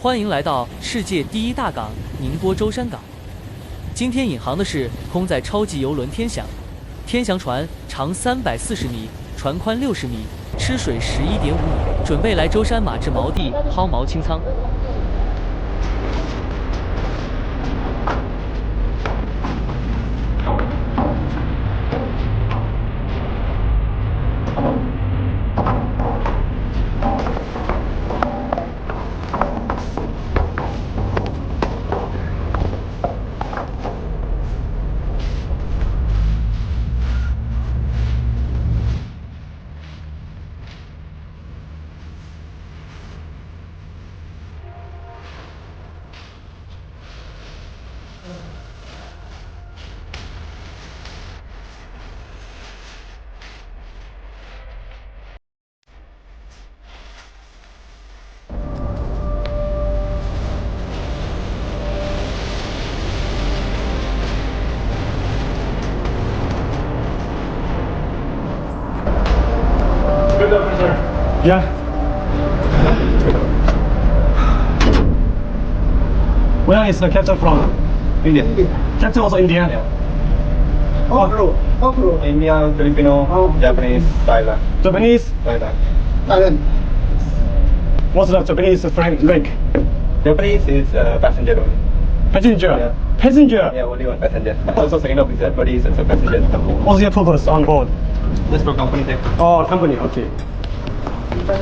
欢迎来到世界第一大港宁波舟山港。今天引航的是空载超级邮轮天翔。天翔船长340米，船宽60米，吃水11.5米，准备来舟山马至锚地抛锚清仓。Good officer. Yeah. Where is the captain from? India. Captain also Indian. Oh, crew. India, Filipino, Japanese, Thailand. Japanese. Thailand. What's the Japanese rank? Japanese is passenger only. Passenger. Yeah. Passenger. Yeah, only one passenger. Also second officer, but he's also passenger. What's your purpose on board? Just for company sake. Oh, company. Okay. Good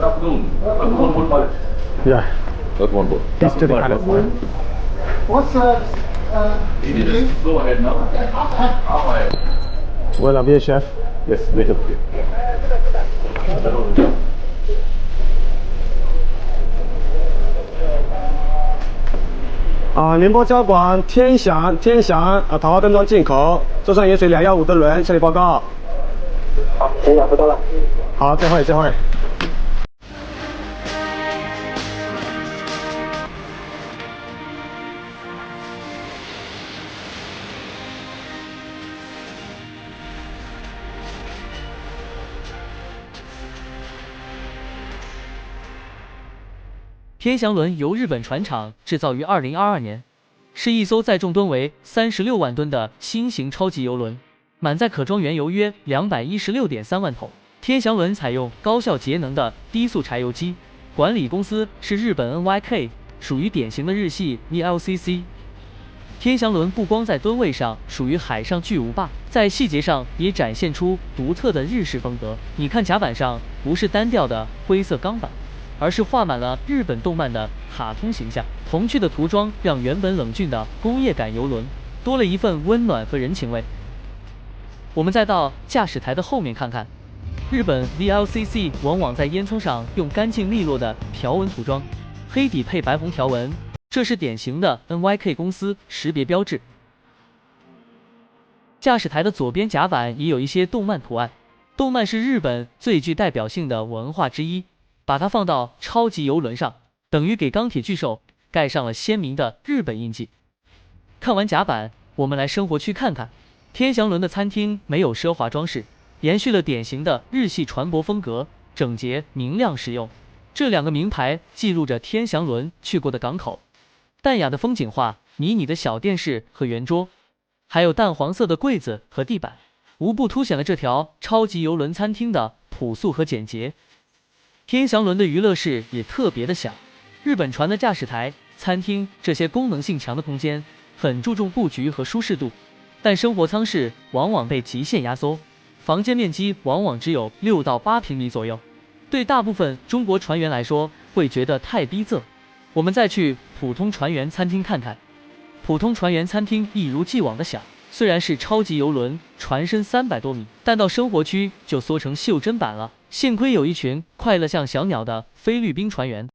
afternoon. Welcome on board, pilot. Yeah. Welcome on board. Please to the pilot. What's Yes. Go ahead now. Half Well, I'm here, chef. Yes, wait up here. 宁波交管天翔桃花灯装进口，舟山盐水215的轮，向你报告。好，天翔收到了。好，这会。天翔轮由日本船厂制造于2022年，是一艘载重吨为36万吨的新型超级邮轮，满载可装原油约216.3万桶。天翔轮采用高效节能的低速柴油机，管理公司是日本 NYK， 属于典型的日系 VLCC。天翔轮不光在吨位上属于海上巨无霸，在细节上也展现出独特的日式风格。你看甲板上不是单调的灰色钢板，而是画满了日本动漫的卡通形象，童趣的涂装让原本冷峻的工业感游轮多了一份温暖和人情味。我们再到驾驶台的后面看看，日本 VLCC 往往在烟囱上用干净利落的条纹涂装，黑底配白红条纹，这是典型的 NYK 公司识别标志。驾驶台的左边甲板也有一些动漫图案，动漫是日本最具代表性的文化之一。把它放到超级邮轮上，等于给钢铁巨兽盖上了鲜明的日本印记。看完甲板，我们来生活区看看。天翔轮的餐厅没有奢华装饰，延续了典型的日系船舶风格，整洁明亮实用。这两个名牌记录着天翔轮去过的港口，淡雅的风景画、迷你的小电视和圆桌，还有淡黄色的柜子和地板，无不凸显了这条超级邮轮餐厅的朴素和简洁。天翔轮的娱乐室也特别的小，日本船的驾驶台、餐厅这些功能性强的空间很注重布局和舒适度，但生活舱室往往被极限压缩，房间面积往往只有6到8平米左右，对大部分中国船员来说会觉得太逼仄。我们再去普通船员餐厅看看，普通船员餐厅一如既往的小，虽然是超级邮轮，船身300多米，但到生活区就缩成袖珍版了。幸亏有一群快乐像小鸟的菲律宾船员。